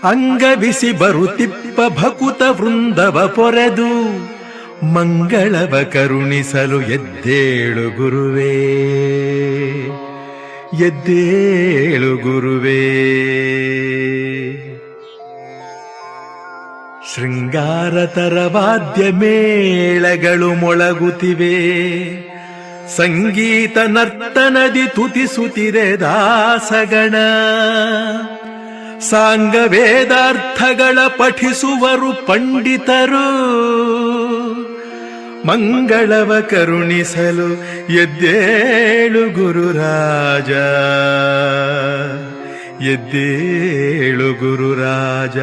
ಅಂಗವಿಸಿ ಬರುತ್ತಿಪ್ಪ ಭಕುತ ವೃಂದವ ಪೊರೆದು ಮಂಗಳವ ಕರುಣಿಸಲು ಎದ್ದೇಳು ಗುರುವೇ, ಎದ್ದೇಳು ಗುರುವೇ. ಶೃಂಗಾರತರ ವಾದ್ಯ ಮೇಳಗಳು ಮೊಳಗುತ್ತಿವೆ, ಸಂಗೀತ ನರ್ತನದಿ ತುತಿಸುತ್ತಿದೆ ದಾಸಗಣ. ಸಾಂಗ ವೇದಾರ್ಥಗಳ ಪಠಿಸುವರು ಪಂಡಿತರು, ಮಂಗಳವ ಕರುಣಿಸಲು ಎದ್ದೇಳು ಗುರುರಾಜ, ಎದ್ದೇಳು ಗುರುರಾಜ.